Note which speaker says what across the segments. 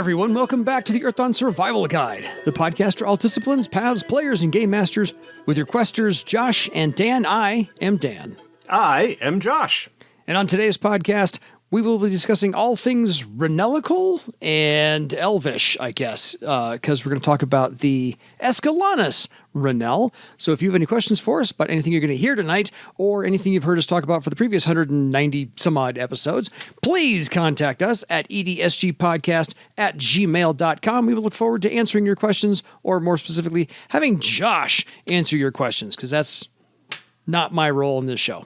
Speaker 1: everyone. Welcome back to the Earthdawn Survival Guide, the podcast for all disciplines, paths, players, and game masters. With your questers, Josh and Dan, I am Dan.
Speaker 2: I am Josh.
Speaker 1: And on today's podcast, we will be discussing all things Ranellical and Elvish, I guess, because we're going to talk about the Escalanas Ranelle. So if you have any questions for us about anything you're going to hear tonight or anything you've heard us talk about for the previous 190 some odd episodes, please contact us at edsgpodcast@gmail.com. We will look forward to answering your questions, or more specifically, having Josh answer your questions, because that's not my role in this show.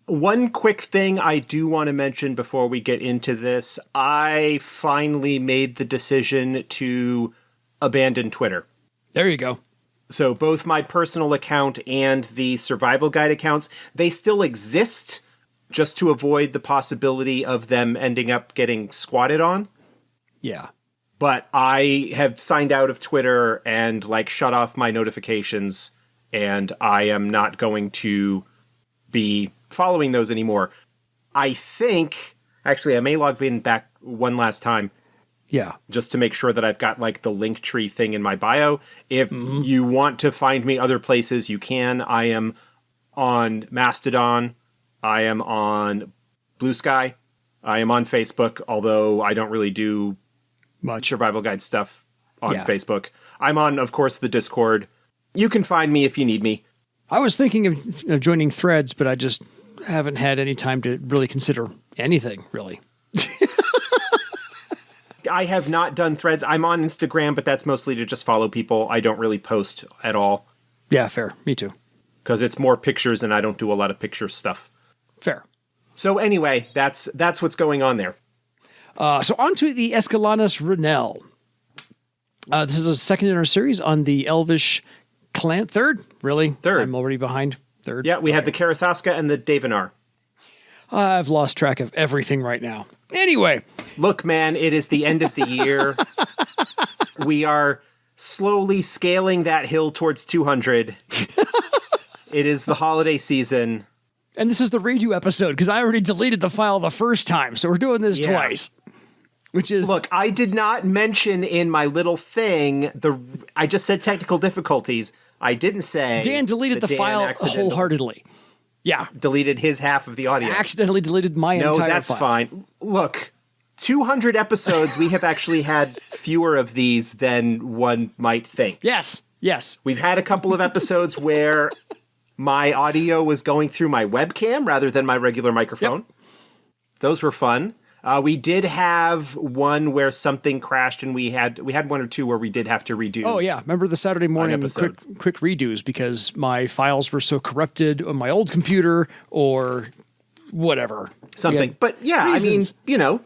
Speaker 2: One quick thing I do want to mention before we get into this. I finally made the decision to abandon Twitter.
Speaker 1: There you go.
Speaker 2: So both my personal account and the Survival Guide accounts, they still exist, just to avoid the possibility of them ending up getting squatted on.
Speaker 1: Yeah.
Speaker 2: But I have signed out of Twitter and shut off my notifications, and I am not going to be following those anymore. I think, actually, I may log in back one last time.
Speaker 1: Yeah.
Speaker 2: Just to make sure that I've got the link tree thing in my bio. If you want to find me other places, you can. I am on Mastodon. I am on Blue Sky. I am on Facebook, although I don't really do
Speaker 1: much
Speaker 2: Survival Guide stuff on Facebook. I'm on, of course, the Discord. You can find me if you need me.
Speaker 1: I was thinking of joining Threads, but I just haven't had any time to really consider anything, really.
Speaker 2: I have not done Threads. I'm on Instagram, but that's mostly to just follow people. I don't really post at all.
Speaker 1: Yeah, fair. Me too.
Speaker 2: Because it's more pictures, and I don't do a lot of picture stuff.
Speaker 1: Fair.
Speaker 2: So anyway, that's what's going on there.
Speaker 1: So on to the Escalanas Ranelle. This is a second in our series on the Elvish clan. Third? Really?
Speaker 2: Third.
Speaker 1: I'm already behind. Third.
Speaker 2: Yeah, we had the Karathaska and the Devanar.
Speaker 1: I've lost track of everything right now. Anyway.
Speaker 2: Look, man, it is the end of the year. We are slowly scaling that hill towards 200. It is the holiday season.
Speaker 1: And this is the redo episode, because I already deleted the file the first time, so we're doing this twice. Which is...
Speaker 2: Look, I did not mention in my little thing, I just said technical difficulties. I didn't say...
Speaker 1: Dan deleted the file wholeheartedly. Yeah.
Speaker 2: Deleted his half of the audio.
Speaker 1: Accidentally deleted my entire file.
Speaker 2: No, that's fine. Look, 200 episodes, we have actually had fewer of these than one might think.
Speaker 1: Yes, yes.
Speaker 2: We've had a couple of episodes where my audio was going through my webcam rather than my regular microphone. Yep. Those were fun. We did have one where something crashed, and we had one or two where we did have to redo.
Speaker 1: Oh yeah, remember the Saturday morning quick redos because my files were so corrupted on my old computer or whatever.
Speaker 2: Something, but yeah, reasons. Look,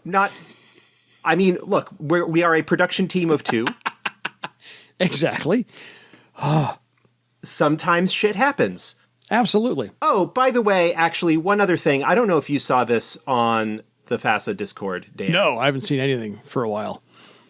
Speaker 2: we are a production team of two.
Speaker 1: Exactly.
Speaker 2: Sometimes shit happens.
Speaker 1: Absolutely.
Speaker 2: Oh, by the way, actually, one other thing. I don't know if you saw this on the Failla Discord, Dan.
Speaker 1: No, I haven't seen anything for a while.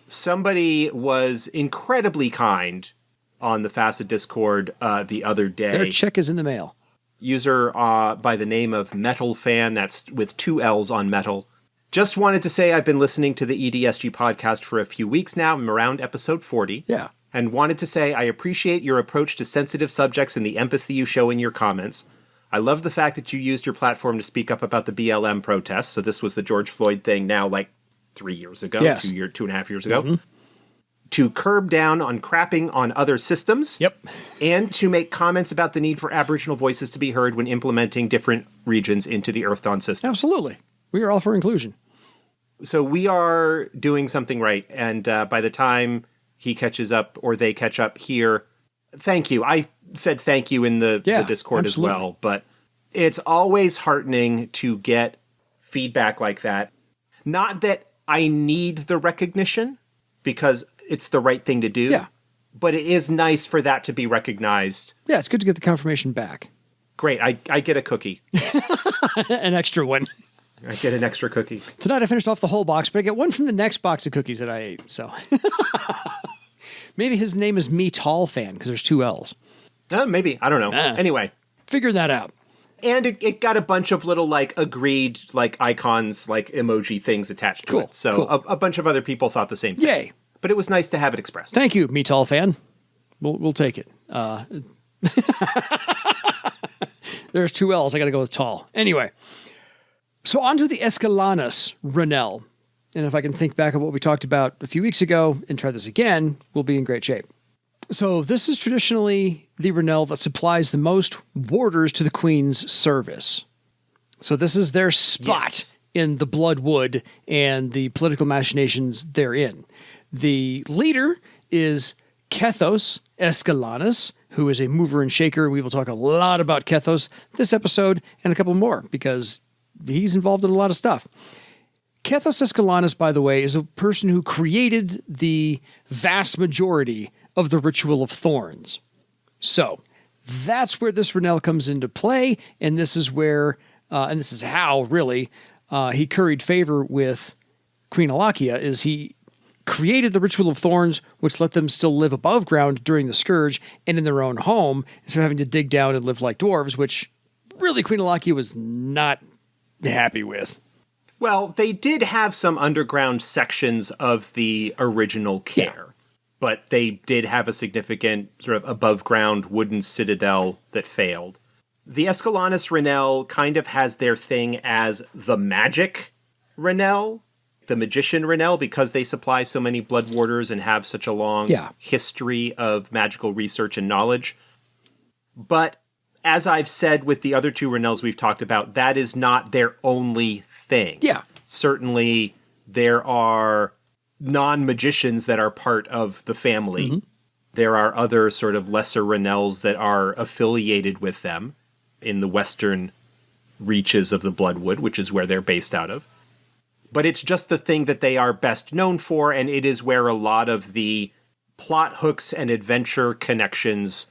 Speaker 2: Somebody was incredibly kind on the Failla Discord the other day.
Speaker 1: Their check is in the mail.
Speaker 2: User by the name of Metal Fan, that's with 2 L's on metal. Just wanted to say I've been listening to the EDSG podcast for a few weeks now. I'm around episode 40.
Speaker 1: Yeah.
Speaker 2: And wanted to say I appreciate your approach to sensitive subjects and the empathy you show in your comments. I love the fact that you used your platform to speak up about the BLM protests. So this was the George Floyd thing now 3 years ago,
Speaker 1: yes.
Speaker 2: 2.5 years ago. To curb down on crapping on other systems.
Speaker 1: Yep.
Speaker 2: And to make comments about the need for Aboriginal voices to be heard when implementing different regions into the Earthdawn system.
Speaker 1: Absolutely. We are all for inclusion.
Speaker 2: So we are doing something right. And by the time he catches up or they catch up here, thank you. I said thank you in the Discord absolutely. As well, but it's always heartening to get feedback like that. Not that I need the recognition, because it's the right thing to do, but it is nice for that to be recognized.
Speaker 1: Yeah, it's good to get the confirmation back.
Speaker 2: Great, I get a cookie.
Speaker 1: An extra one.
Speaker 2: I get an extra cookie.
Speaker 1: Tonight I finished off the whole box, but I get one from the next box of cookies that I ate, so... Maybe his name is Me Tall Fan, because there's 2 L's.
Speaker 2: Maybe. I don't know. Anyway.
Speaker 1: Figure that out.
Speaker 2: And it got a bunch of little, agreed, icons, emoji things attached to it. So a bunch of other people thought the same thing.
Speaker 1: Yay.
Speaker 2: but it was nice to have it expressed.
Speaker 1: Thank you, Meatall fan. We'll take it. There's 2 L's. I got to go with tall. Anyway, so on to the Escalanas Ranelle. And if I can think back of what we talked about a few weeks ago and try this again, we'll be in great shape. So this is traditionally the Ranelle that supplies the most warders to the Queen's service. So this is their spot in the Bloodwood and the political machinations therein. The leader is Kethos Escalanas, who is a mover and shaker. We will talk a lot about Kethos this episode and a couple more because he's involved in a lot of stuff. Kethos Escalanas, by the way, is a person who created the vast majority of the Ritual of Thorns. So that's where this Ranelle comes into play, and this is where, and this is how, really, he curried favor with Queen Alachia, is he created the Ritual of Thorns, which let them still live above ground during the Scourge and in their own home, instead of having to dig down and live like dwarves, which really Queen Alachia was not happy with.
Speaker 2: Well, they did have some underground sections of the original care, but they did have a significant sort of above-ground wooden citadel that failed. The Escalanas Ranelle kind of has their thing as the magic Ranelle, the magician Ranelle, because they supply so many blood warders and have such a long history of magical research and knowledge. But as I've said with the other 2 Ranelles we've talked about, that is not their only thing.
Speaker 1: Yeah.
Speaker 2: Certainly, there are non-magicians that are part of the family. Mm-hmm. There are other sort of lesser Ranelles that are affiliated with them in the western reaches of the Bloodwood, which is where they're based out of. But it's just the thing that they are best known for, and it is where a lot of the plot hooks and adventure connections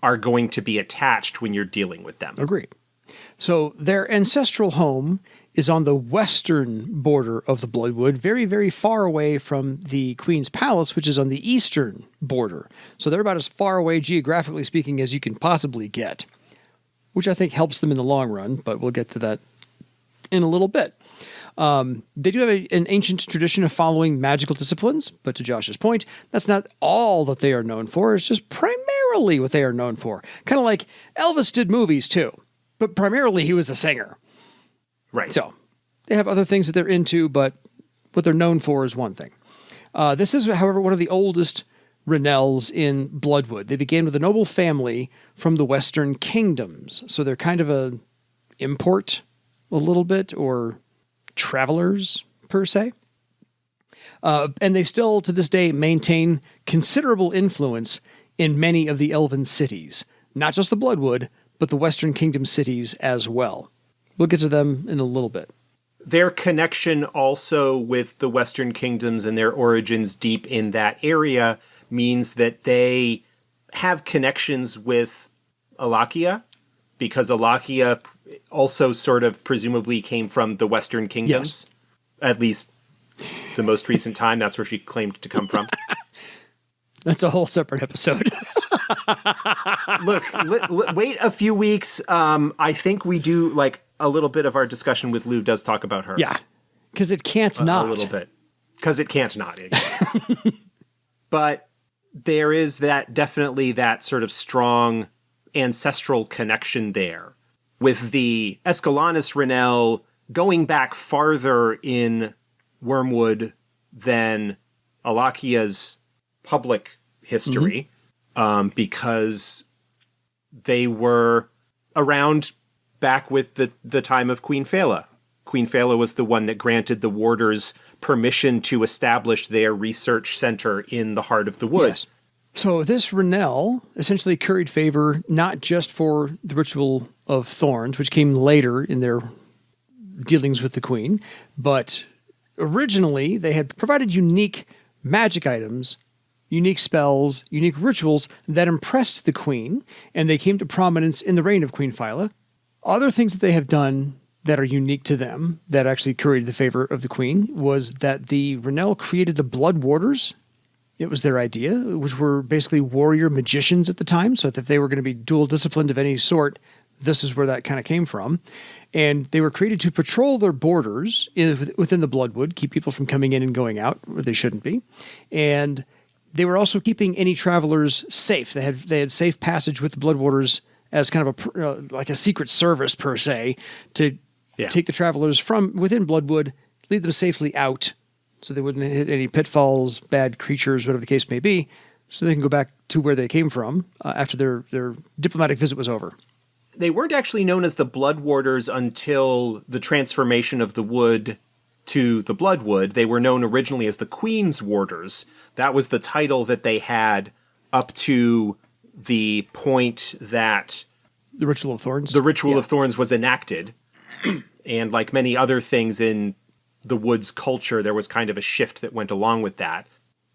Speaker 2: are going to be attached when you're dealing with them.
Speaker 1: Agreed. So their ancestral home is on the western border of the Bloodwood, very, very far away from the Queen's Palace, which is on the eastern border. So they're about as far away, geographically speaking, as you can possibly get, which I think helps them in the long run, but we'll get to that in a little bit. They do have an ancient tradition of following magical disciplines, but to Josh's point, that's not all that they are known for. It's just primarily what they are known for. Kind of like Elvis did movies too, but primarily he was a singer.
Speaker 2: Right.
Speaker 1: So they have other things that they're into, but what they're known for is one thing. This is, however, one of the oldest Ranelles in Bloodwood. They began with a noble family from the Western Kingdoms. So they're kind of a import a little bit, or travelers per se. And they still, to this day, maintain considerable influence in many of the elven cities. Not just the Bloodwood, but the Western Kingdom cities as well. We'll get to them in a little bit.
Speaker 2: Their connection also with the Western Kingdoms and their origins deep in that area means that they have connections with Alachia, because Alachia also sort of presumably came from the Western Kingdoms. Yes. At least the most recent time, that's where she claimed to come from.
Speaker 1: That's a whole separate episode.
Speaker 2: Look, wait a few weeks. I think we do, like, a little bit of our discussion with Lou does talk about her.
Speaker 1: Yeah, because it can't not.
Speaker 2: A little bit. Because it can't not. But there is definitely that sort of strong ancestral connection there. With the Escalanas Ranelle going back farther in Wormwood than Alachia's public history, because they were around back with the time of Queen Failla. Queen Failla was the one that granted the warders permission to establish their research center in the heart of the wood.
Speaker 1: Yes. So this Ranelle essentially curried favor not just for the Ritual of Thorns, which came later in their dealings with the Queen, but originally they had provided unique magic items, unique spells, unique rituals that impressed the Queen, and they came to prominence in the reign of Queen Failla. Other things that they have done that are unique to them, that actually curried the favor of the Queen, was that the Ranelle created the Blood Warders. It was their idea, which were basically warrior magicians at the time, so that if they were going to be dual disciplined of any sort, this is where that kind of came from. And they were created to patrol their borders within the Bloodwood, keep people from coming in and going out where they shouldn't be. And they were also keeping any travelers safe. They had safe passage with the Bloodwarders as kind of like a secret service per se to take the travelers from within Bloodwood, lead them safely out so they wouldn't hit any pitfalls, bad creatures, whatever the case may be, so they can go back to where they came from after their diplomatic visit was over.
Speaker 2: They weren't actually known as the Bloodwarders until the transformation of the wood to the Bloodwood. They were known originally as the Queen's Warders. That was the title that they had up to the point that
Speaker 1: the Ritual of Thorns.
Speaker 2: The Ritual of Thorns was enacted. And like many other things in the Woods culture, there was kind of a shift that went along with that.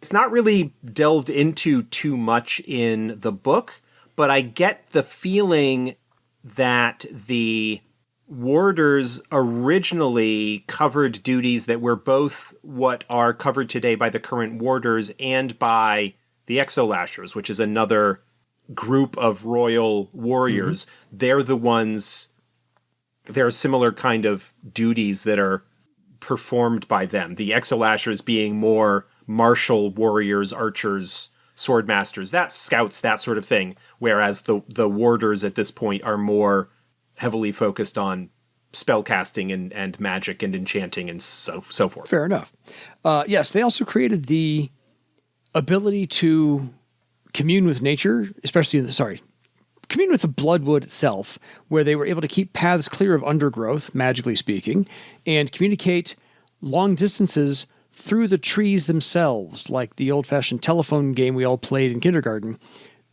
Speaker 2: It's not really delved into too much in the book, but I get the feeling that the Warders originally covered duties that were both what are covered today by the current Warders and by the Exolashers, which is another group of royal warriors. Mm-hmm. They're the ones, there are similar kind of duties that are performed by them. The Exolashers being more martial warriors, archers, swordmasters, that's scouts, that sort of thing. Whereas the Warders at this point are more heavily focused on spellcasting and magic and enchanting and so forth.
Speaker 1: Fair enough. Yes, they also created the ability to commune with nature, commune with the Bloodwood itself, where they were able to keep paths clear of undergrowth, magically speaking, and communicate long distances through the trees themselves, like the old-fashioned telephone game we all played in kindergarten,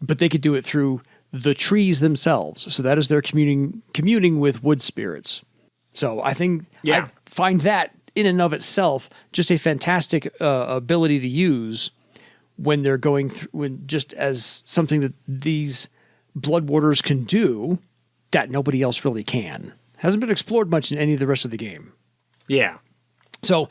Speaker 1: but they could do it through the trees themselves. So that is their communing with wood spirits. So I think I find that in and of itself just a fantastic ability to use when they're going through, just as something that these Bloodwarders can do that nobody else really can. Hasn't been explored much in any of the rest of the game.
Speaker 2: Yeah.
Speaker 1: So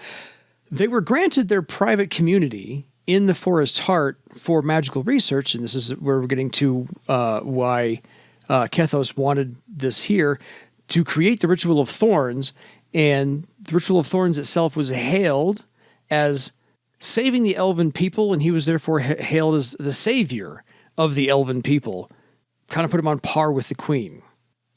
Speaker 1: they were granted their private community in the Forest's Heart for magical research, and this is where we're getting to why Kethos wanted this here, to create the Ritual of Thorns, and the Ritual of Thorns itself was hailed as saving the elven people, and he was therefore hailed as the savior of the elven people. Kind of put him on par with the Queen.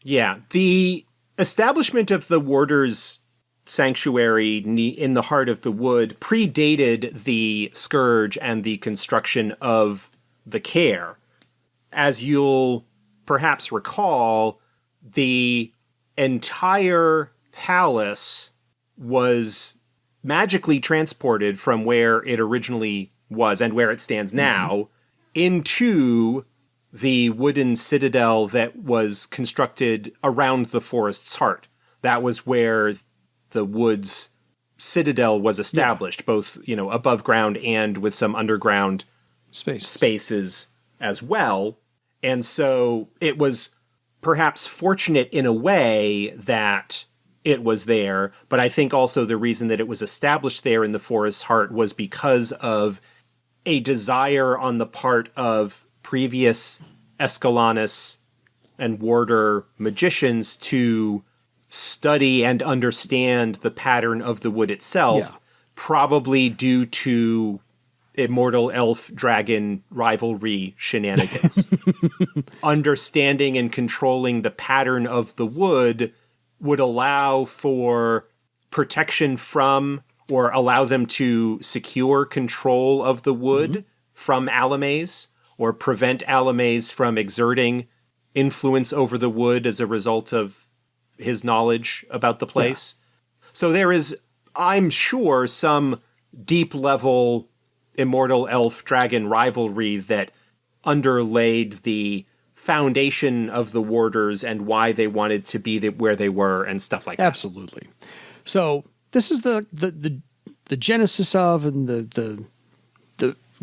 Speaker 1: Yeah.
Speaker 2: The establishment of the Warders' Sanctuary in the heart of the wood predated the Scourge and the construction of the Care. As you'll perhaps recall, the entire palace was magically transported from where it originally was and where it stands now into the wooden citadel that was constructed around the Forest's Heart. That was where the Woods citadel was established, both, above ground and with some underground spaces as well. And so it was perhaps fortunate in a way that it was there, but I think also the reason that it was established there in the Forest's Heart was because of a desire on the part of previous Escalanas and Warder magicians to study and understand the pattern of the wood itself, probably due to immortal elf-dragon rivalry shenanigans. Understanding and controlling the pattern of the wood would allow for protection from, or allow them to secure control of the wood from Alamaze, or prevent Alamaze from exerting influence over the wood as a result of his knowledge about the place. So there is, I'm sure, some deep-level immortal elf-dragon rivalry that underlaid the foundation of the Warders and why they wanted to be where they were and stuff like that.
Speaker 1: Absolutely. So this is the genesis of and the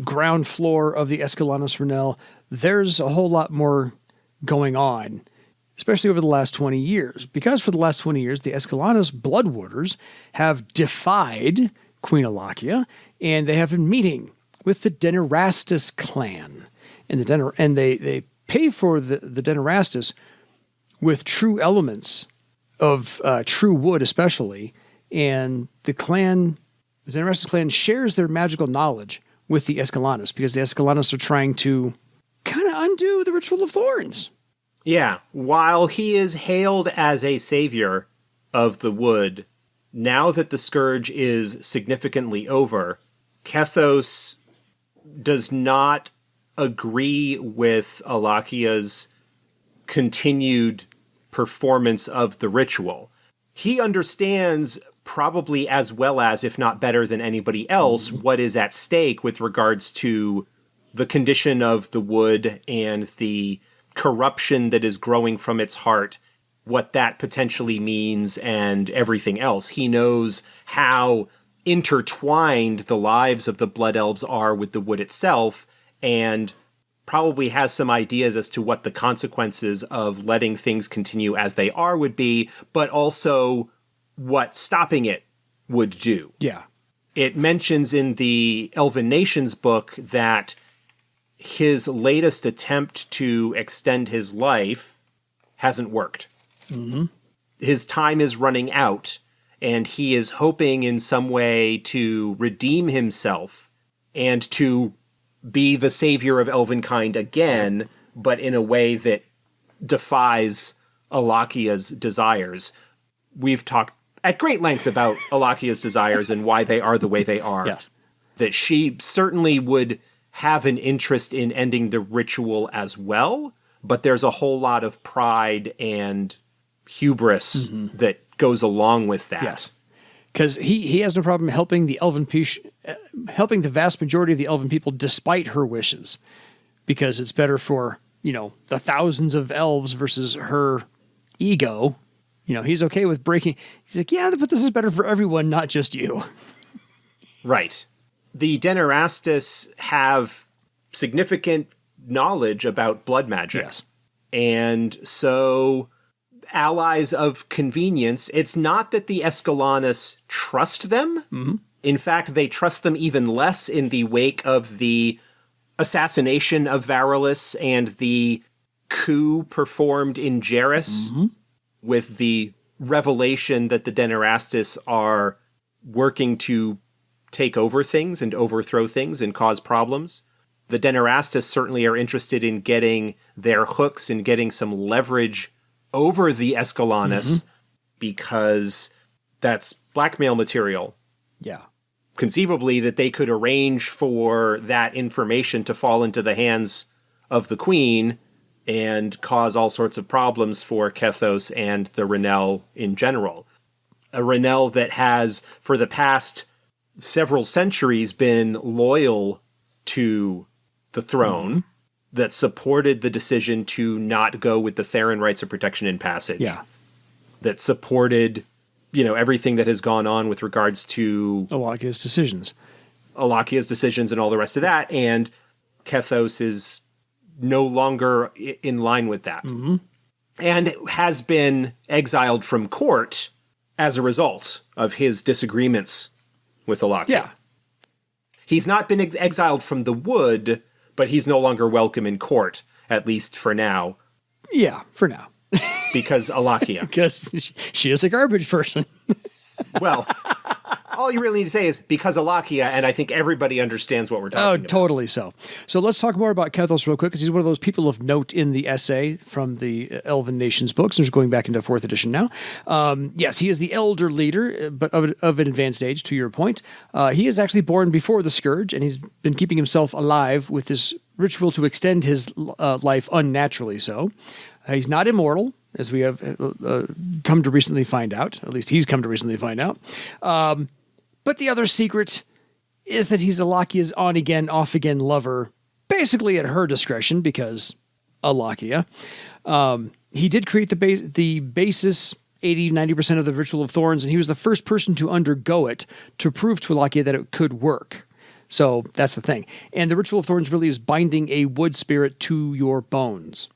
Speaker 1: ground floor of the Escalanas Ranelle. There's a whole lot more going on, especially over the last 20 years, because for the last 20 years, the Escalanas Bloodwarders have defied Queen Alachia, and they have been meeting with the Denairastas clan. And they pay for the Denairastas with true elements of true wood especially, and the Denairastas clan shares their magical knowledge with the Escalanas because the Escalanas are trying to kind of undo the Ritual of Thorns.
Speaker 2: Yeah, while he is hailed as a savior of the wood, now that the scourge is significantly over, Kethos does not agree with Alachia's continued performance of the ritual. He understands probably as well as, if not better than anybody else, what is at stake with regards to the condition of the wood and the corruption that is growing from its heart, what that potentially means, and everything else. He knows how intertwined the lives of the Blood Elves are with the wood itself, and probably has some ideas as to what the consequences of letting things continue as they are would be, but also what stopping it would do.
Speaker 1: Yeah.
Speaker 2: It mentions in the Elven Nations book that his latest attempt to extend his life hasn't worked.
Speaker 1: Mm-hmm.
Speaker 2: His time is running out, and he is hoping in some way to redeem himself and to be the savior of elvenkind again, but in a way that defies Alachia's desires. We've talked at great length about Alachia's desires and why they are the way they are.
Speaker 1: Yes.
Speaker 2: That she certainly would have an interest in ending the ritual as well, but there's a whole lot of pride and hubris that goes along with that.
Speaker 1: Yes. Because he has no problem helping the helping the vast majority of the elven people despite her wishes, because it's better for, the thousands of elves versus her ego. He's okay with breaking. He's like, yeah, but this is better for everyone, not just you.
Speaker 2: Right. The Denairastas have significant knowledge about blood magic.
Speaker 1: Yes.
Speaker 2: And so, allies of convenience, it's not that the Escalanas trust them.
Speaker 1: Mm-hmm.
Speaker 2: In fact, they trust them even less in the wake of the assassination of Varulus and the coup performed in Jairus, with the revelation that the Denairastas are working to take over things and overthrow things and cause problems. The Denairastas certainly are interested in getting their hooks and getting some leverage over the Escalanas because that's blackmail material.
Speaker 1: Yeah.
Speaker 2: Conceivably, that they could arrange for that information to fall into the hands of the Queen and cause all sorts of problems for Kethos and the Ranelle in general. A Ranelle that has, for the past several centuries, been loyal to the throne, that supported the decision to not go with the Theron rights of protection and passage.
Speaker 1: Yeah.
Speaker 2: That supported, everything that has gone on with regards to
Speaker 1: Alachia's decisions
Speaker 2: and all the rest of that. And Kethos is no longer in line with that. And has been exiled from court as a result of his disagreements with Alachia.
Speaker 1: Yeah.
Speaker 2: He's not been exiled from the wood, but he's no longer welcome in court, at least for now.
Speaker 1: Yeah, for now.
Speaker 2: Because Alachia.
Speaker 1: Because she is a garbage person.
Speaker 2: Well, all you really need to say is because Alachia, and I think everybody understands what we're talking about.
Speaker 1: Totally so. So let's talk more about Kethos real quick, because he's one of those people of note in the essay from the Elven Nations books. There's going back into 4th edition now. Yes, he is the elder leader, but of an advanced age, to your point. He is actually born before the Scourge, and he's been keeping himself alive with this ritual to extend his life unnaturally so. He's not immortal, as we have come to recently find out. At least he's come to recently find out. But the other secret is that he's Alachia's on-again, off-again lover, basically at her discretion, because Alachia. He did create the basis, 80-90% of the Ritual of Thorns, and he was the first person to undergo it to prove to Alachia that it could work. So that's the thing. And the Ritual of Thorns really is binding a wood spirit to your bones.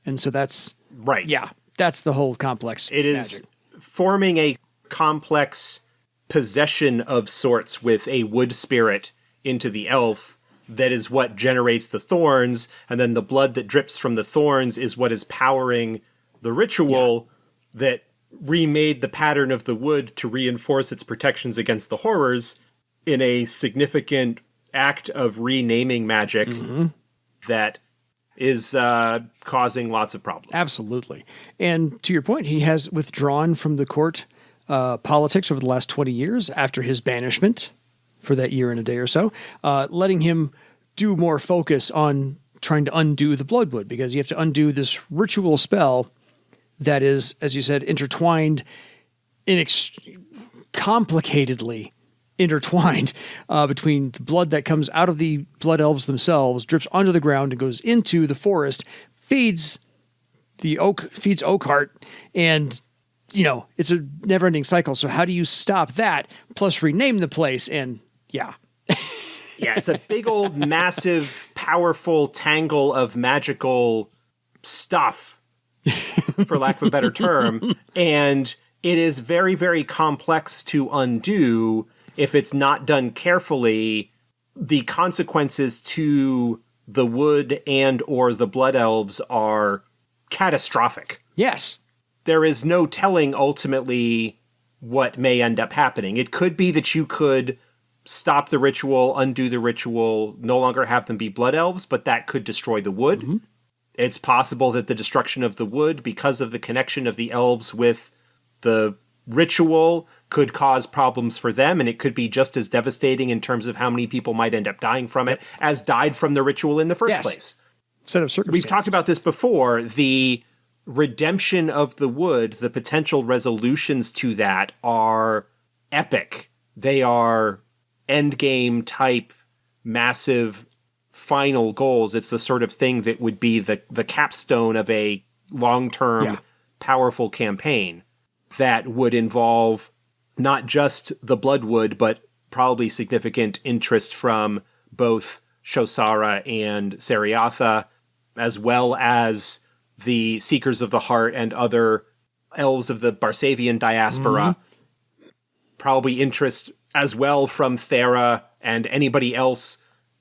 Speaker 1: And so that's...
Speaker 2: Right.
Speaker 1: Yeah, that's the whole complex
Speaker 2: It is forming a complex possession of sorts with a wood spirit into the elf that is what generates the thorns, and then the blood that drips from the thorns is what is powering the ritual that remade the pattern of the wood to reinforce its protections against the horrors in a significant act of renaming magic that is causing lots of problems.
Speaker 1: Absolutely. And to your point, he has withdrawn from the court politics over the last 20 years after his banishment for that year and a day or so, letting him do more focus on trying to undo the Bloodwood, because you have to undo this ritual spell that is, as you said, intertwined, complicatedly intertwined between the blood that comes out of the blood elves themselves, drips onto the ground and goes into the forest, feeds Oakheart, and it's a never-ending cycle. So how do you stop that? Plus rename the place, and yeah,
Speaker 2: it's a big old, massive, powerful tangle of magical stuff, for lack of a better term, and it is very, very complex to undo. If it's not done carefully, the consequences to the wood and or the blood elves are catastrophic.
Speaker 1: Yes.
Speaker 2: There is no telling ultimately what may end up happening. It could be that you could stop the ritual, undo the ritual, no longer have them be blood elves, but that could destroy the wood. Mm-hmm. It's possible that the destruction of the wood, because of the connection of the elves with the ritual, could cause problems for them, and it could be just as devastating in terms of how many people might end up dying from it as died from the ritual in the first place.
Speaker 1: Set of circumstances.
Speaker 2: We've talked about this before. The redemption of the wood, the potential resolutions to that are epic. They are endgame type, massive final goals. It's the sort of thing that would be the capstone of a long-term, powerful campaign that would involve not just the Bloodwood, but probably significant interest from both Shosara and Seriatha, as well as the Seekers of the Heart and other elves of the Barsavian diaspora. Mm-hmm. Probably interest as well from Thera and anybody else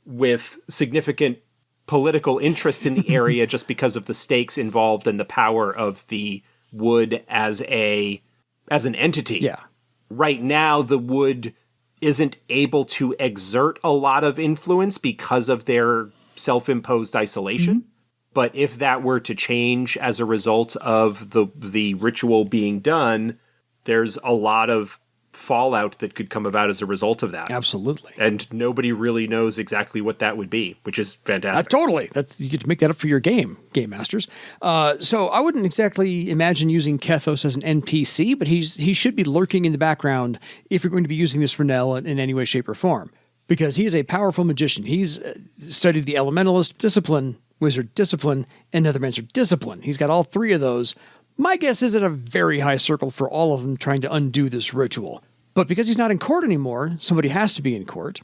Speaker 2: with significant political interest in the area just because of the stakes involved and the power of the wood as an entity.
Speaker 1: Yeah.
Speaker 2: Right now, the wood isn't able to exert a lot of influence because of their self-imposed isolation. Mm-hmm. But if that were to change as a result of the ritual being done, there's a lot of fallout that could come about as a result of that.
Speaker 1: Absolutely.
Speaker 2: And nobody really knows exactly what that would be, which is fantastic.
Speaker 1: Totally. You get to make that up for your game masters. So I wouldn't exactly imagine using Kethos as an NPC, but he should be lurking in the background if you're going to be using this Ranelle in any way, shape, or form, because he is a powerful magician. He's studied the elementalist discipline, wizard discipline, and nethermancer discipline. He's got all three of those. My guess is at a very high circle for all of them trying to undo this ritual. But because he's not in court anymore, somebody has to be in court.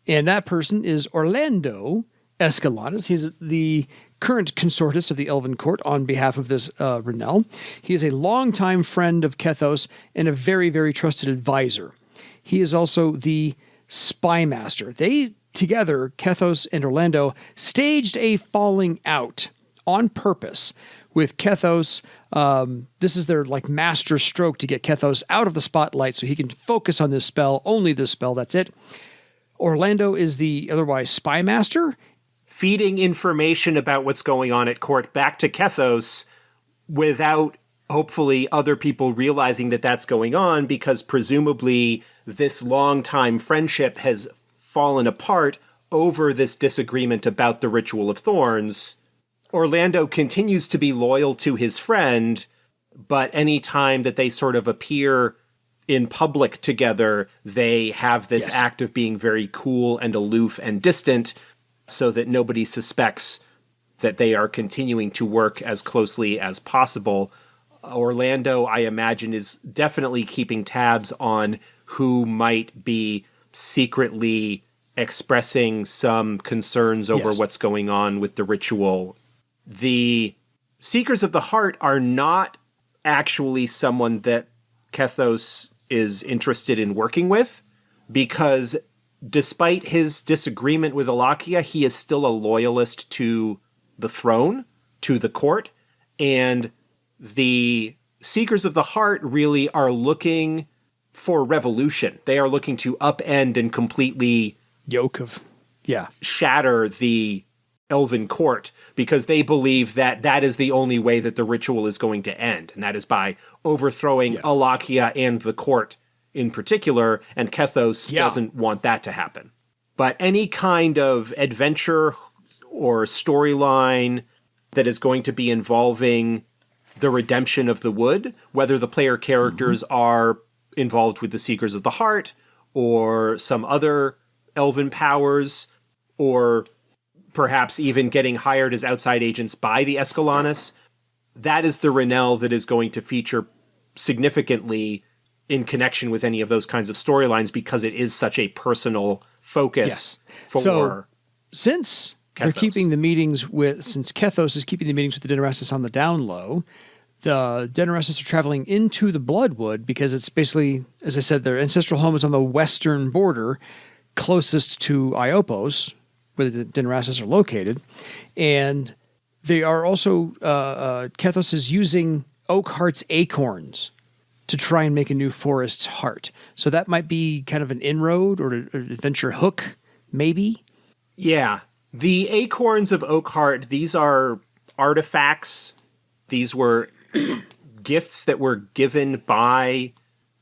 Speaker 1: And that person is Orlando Escalanas. He's the current consortus of the Elven Court on behalf of this Ranelle. He is a longtime friend of Kethos and a very, very trusted advisor. He is also the spy master. They together, Kethos and Orlando, staged a falling out on purpose with Kethos. This is their master stroke to get Kethos out of the spotlight so he can focus on this spell, only this spell, that's it. Orlando is the otherwise spy master.
Speaker 2: Feeding information about what's going on at court back to Kethos without, hopefully, other people realizing that that's going on, because presumably this long-time friendship has fallen apart over this disagreement about the Ritual of Thorns. Orlando continues to be loyal to his friend, but any time that they sort of appear in public together, they have this act of being very cool and aloof and distant so that nobody suspects that they are continuing to work as closely as possible. Orlando, I imagine, is definitely keeping tabs on who might be secretly expressing some concerns over what's going on with the ritual. The Seekers of the Heart are not actually someone that Kethos is interested in working with, because despite his disagreement with Alachia, he is still a loyalist to the throne, to the court, and the Seekers of the Heart really are looking for revolution. They are looking to upend and completely shatter the Elven court, because they believe that that is the only way that the ritual is going to end, and that is by overthrowing Alachia and the court in particular, and Kethos doesn't want that to happen. But any kind of adventure or storyline that is going to be involving the redemption of the wood, whether the player characters are involved with the Seekers of the Heart or some other elven powers, or perhaps even getting hired as outside agents by the Escalanas, that is the Ranelle that is going to feature significantly in connection with any of those kinds of storylines, because it is such a personal focus for
Speaker 1: since
Speaker 2: Kethos.
Speaker 1: They're keeping the meetings with, since Kethos is keeping the meetings with the Denairastas on the down low, the Denairastas are traveling into the Bloodwood because it's basically, as I said, their ancestral home is on the western border, closest to Iopos, where the Denairastas are located. And they are also, Kethos is using Oakheart's acorns to try and make a new forest's heart. So that might be kind of an inroad or an adventure hook, maybe?
Speaker 2: Yeah. The acorns of Oakheart, these are artifacts. These were gifts that were given by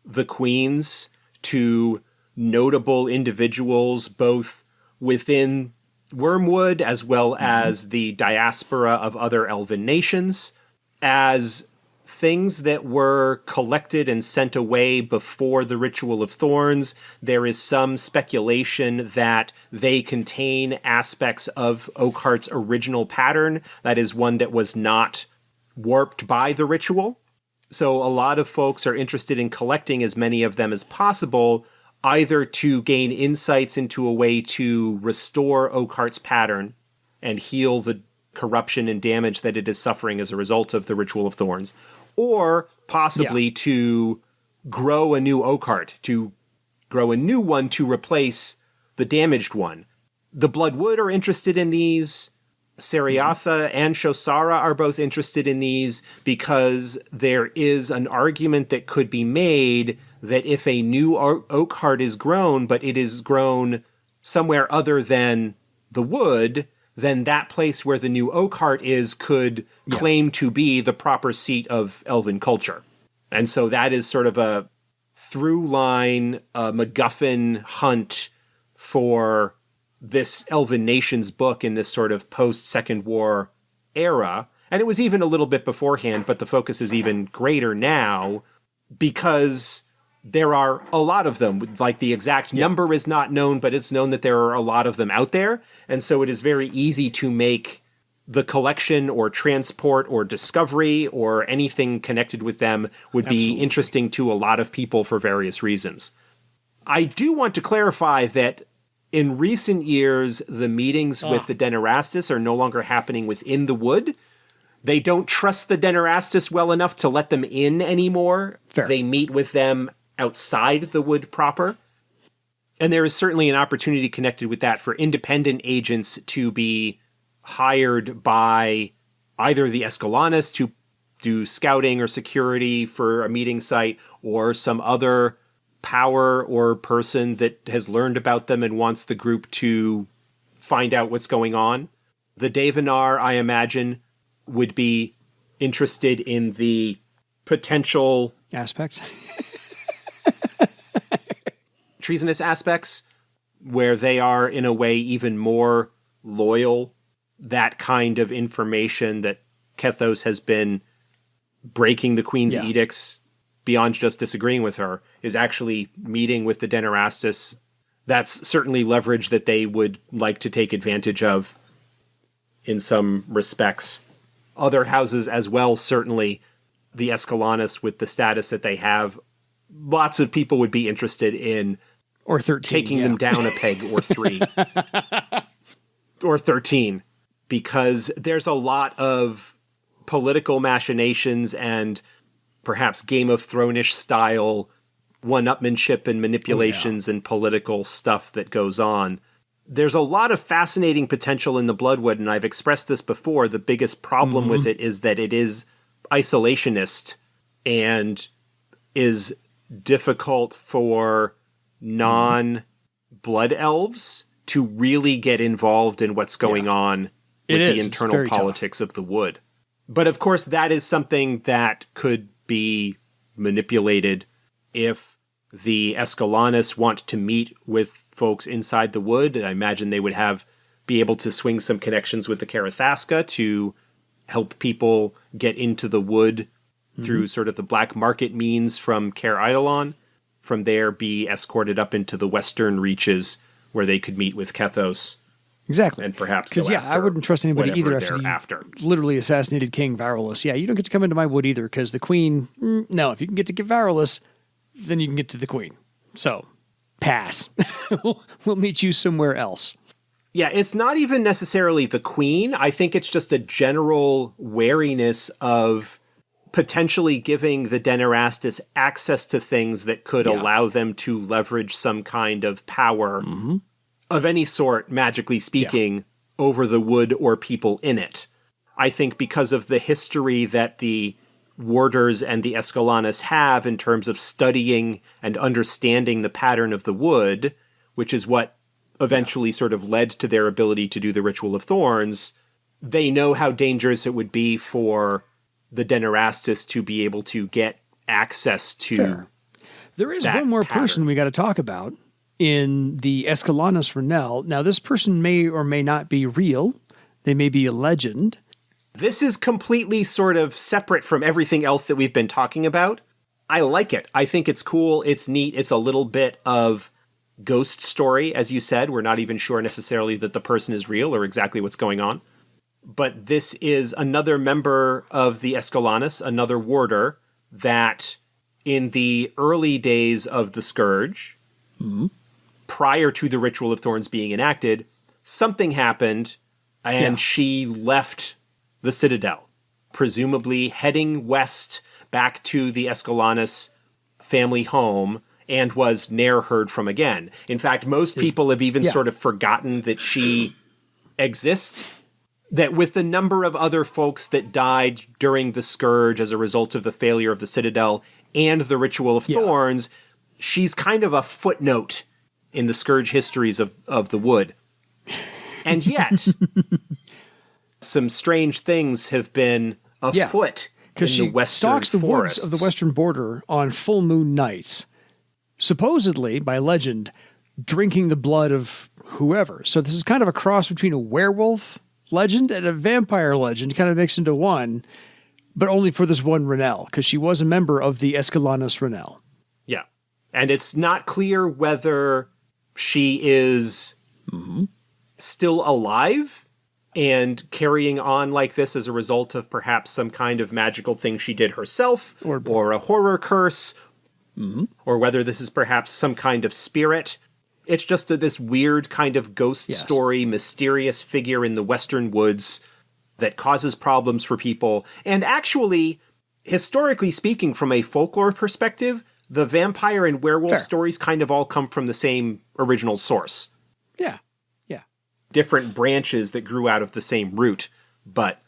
Speaker 2: the queens to notable individuals, both within Wormwood as well as the diaspora of other elven nations, as things that were collected and sent away before the Ritual of Thorns. There is some speculation that they contain aspects of Oakheart's original pattern, that is one that was not warped by the ritual. So a lot of folks are interested in collecting as many of them as possible, either to gain insights into a way to restore Oakheart's pattern and heal the corruption and damage that it is suffering as a result of the Ritual of Thorns, or possibly to grow a new Oakheart, to grow a new one to replace the damaged one. The Bloodwood are interested in these. Seriatha and Shosara are both interested in these, because there is an argument that could be made that if a new Oakheart is grown, but it is grown somewhere other than the wood, then that place where the new Oakheart is could claim to be the proper seat of elven culture. And so that is sort of a through line, MacGuffin hunt for this Elven Nations book in this sort of post-Second War era. And it was even a little bit beforehand, but the focus is even greater now because there are a lot of them. Like, the exact number is not known, but it's known that there are a lot of them out there. And so it is very easy to make the collection or transport or discovery or anything connected with them would be interesting to a lot of people for various reasons. I do want to clarify that in recent years, the meetings with the Denairastas are no longer happening within the wood. They don't trust the Denairastas well enough to let them in anymore.
Speaker 1: Fair.
Speaker 2: They meet with them outside the wood proper. And there is certainly an opportunity connected with that for independent agents to be hired by either the Escalanas to do scouting or security for a meeting site, or some other power or person that has learned about them and wants the group to find out what's going on. The Devanar, I imagine, would be interested in the potential
Speaker 1: aspects.
Speaker 2: treasonous aspects, where they are in a way even more loyal. That kind of information that Kethos has been breaking the Queen's edicts beyond just disagreeing with her is actually meeting with the Denairastas. That's certainly leverage that they would like to take advantage of in some respects. Other houses as well, certainly the Escalanas, with the status that they have, lots of people would be interested in
Speaker 1: or 13,
Speaker 2: taking them down a peg or 3 or 13, because there's a lot of political machinations and perhaps Game of Thrones-ish style one-upmanship and manipulations and political stuff that goes on. There's a lot of fascinating potential in the Bloodwood, and I've expressed this before. The biggest problem with it is that it is isolationist and is difficult for non-blood elves to really get involved in what's going on with the internal politics of the wood. But of course, that is something that could be manipulated if the Escalanas want to meet with folks inside the wood. I imagine they would be able to swing some connections with the Karathaska to help people get into the wood through sort of the black market means from Caer Idolon. From there, be escorted up into the western reaches where they could meet with Kethos.
Speaker 1: Exactly.
Speaker 2: And perhaps
Speaker 1: because I wouldn't trust anybody either after you literally assassinated King Varulus. Yeah, you don't get to come into my wood either because the queen, no, if you can get to Varulus, then you can get to the queen. So, pass. We'll meet you somewhere else.
Speaker 2: Yeah, it's not even necessarily the queen. I think it's just a general wariness of potentially giving the Denairastas access to things that could allow them to leverage some kind of power of any sort, magically speaking, over the wood or people in it. I think because of the history that the warders and the Escalanas have in terms of studying and understanding the pattern of the wood, which is what eventually sort of led to their ability to do the Ritual of Thorns, they know how dangerous it would be for the Denairastas to be able to get access to
Speaker 1: There is one more person we got to talk about in the Escalanas Ranelle. Now, this person may or may not be real. They may be a legend.
Speaker 2: This is completely sort of separate from everything else that we've been talking about. I like it. I think it's cool. It's neat. It's a little bit of ghost story, as you said. We're not even sure necessarily that the person is real or exactly what's going on. But this is another member of the Escalanas, another warder, that in the early days of the Scourge, prior to the Ritual of Thorns being enacted, something happened and she left the Citadel, presumably heading west back to the Escalanas family home, and was ne'er heard from again. In fact, most people have even sort of forgotten that she exists, that with the number of other folks that died during the Scourge as a result of the failure of the Citadel and the Ritual of Thorns, she's kind of a footnote in the Scourge histories of the wood. And yet, some strange things have been afoot in the western
Speaker 1: stalks the
Speaker 2: forests.
Speaker 1: woods of the western border on full moon nights, supposedly, by legend, drinking the blood of whoever. So this is kind of a cross between a werewolf legend and a vampire legend, kind of mixed into one, but only for this one Ranelle, because she was a member of the Escalanas Ranelle.
Speaker 2: Yeah. And it's not clear whether she is still alive and carrying on like this as a result of perhaps some kind of magical thing she did herself, or a horror curse, or whether this is perhaps some kind of spirit. It's just this weird kind of ghost story, mysterious figure in the western woods that causes problems for people. And actually, historically speaking, from a folklore perspective, the vampire and werewolf stories kind of all come from the same original source.
Speaker 1: Yeah.
Speaker 2: Different branches that grew out of the same root, but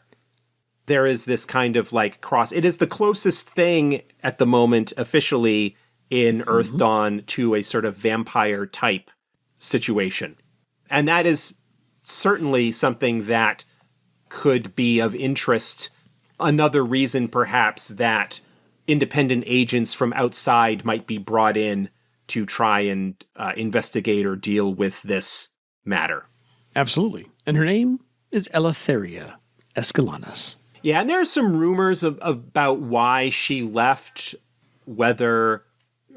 Speaker 2: there is this kind of like cross. It is the closest thing at the moment officially in Earthdawn to a sort of vampire type situation. And that is certainly something that could be of interest. Another reason perhaps that independent agents from outside might be brought in to try and investigate or deal with this matter.
Speaker 1: Absolutely. And her name is Eleutheria Escalanas.
Speaker 2: Yeah, and there are some rumors about why she left, whether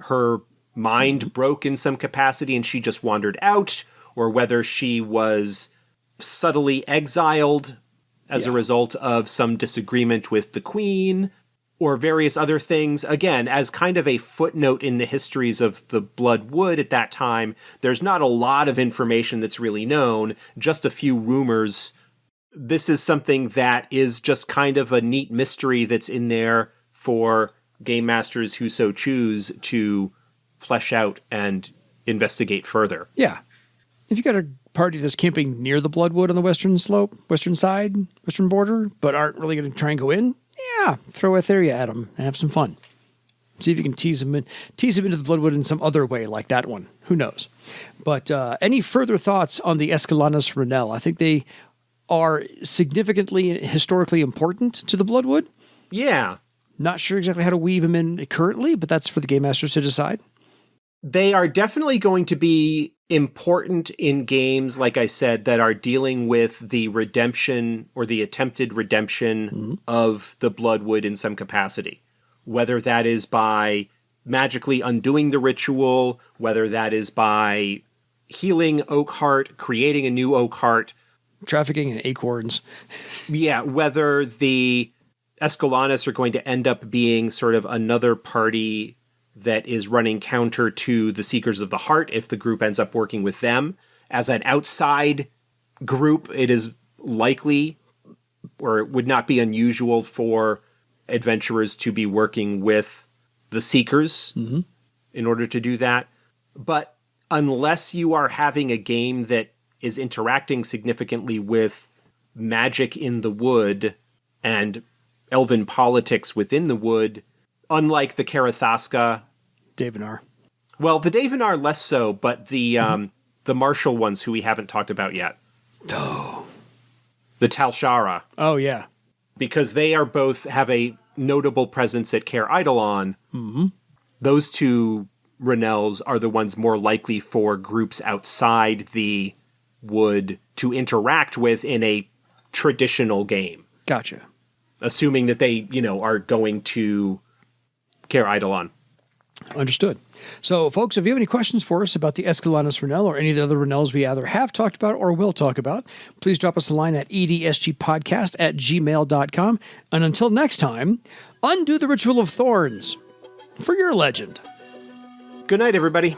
Speaker 2: her mind broke in some capacity and she just wandered out, or whether she was subtly exiled as a result of some disagreement with the queen, or various other things. Again, as kind of a footnote in the histories of the Blood Wood at that time, there's not a lot of information that's really known, just a few rumors. This is something that is just kind of a neat mystery that's in there for game masters who so choose to flesh out and investigate further.
Speaker 1: Yeah. If you got a party that's camping near the Bloodwood on the western slope, western side, western border, but aren't really going to try and go in, yeah, throw Etheria at them and have some fun. See if you can tease them into the Bloodwood in some other way like that one. Who knows? But any further thoughts on the Escalanas Ranelle? I think they are significantly historically important to the Bloodwood.
Speaker 2: Yeah.
Speaker 1: Not sure exactly how to weave them in currently, but that's for the Game Masters to decide.
Speaker 2: They are definitely going to be important in games, like I said, that are dealing with the redemption or the attempted redemption of the Bloodwood in some capacity. Whether that is by magically undoing the ritual, whether that is by healing Oakheart, creating a new Oakheart.
Speaker 1: Trafficking in acorns.
Speaker 2: Yeah, whether the Escalanas are going to end up being sort of another party that is running counter to the Seekers of the Heart if the group ends up working with them. As an outside group, it is likely, or it would not be unusual for adventurers to be working with the Seekers in order to do that. But unless you are having a game that is interacting significantly with magic in the wood and elven politics within the wood, unlike the Karathaska.
Speaker 1: Davenar.
Speaker 2: Well, the Davenar less so, but the martial ones who we haven't talked about yet.
Speaker 1: Oh.
Speaker 2: The Talshara.
Speaker 1: Oh, yeah.
Speaker 2: Because they are both have a notable presence at Caer Idolon. Those two Ranelles are the ones more likely for groups outside the wood to interact with in a traditional game.
Speaker 1: Gotcha.
Speaker 2: Assuming that they, are going to Caer Idolon.
Speaker 1: Understood. So, folks, if you have any questions for us about the Escalanas Ranelle or any of the other Ranelles we either have talked about or will talk about, please drop us a line at edsgpodcast@gmail.com. And until next time, undo the Ritual of Thorns for your legend.
Speaker 2: Good night, everybody.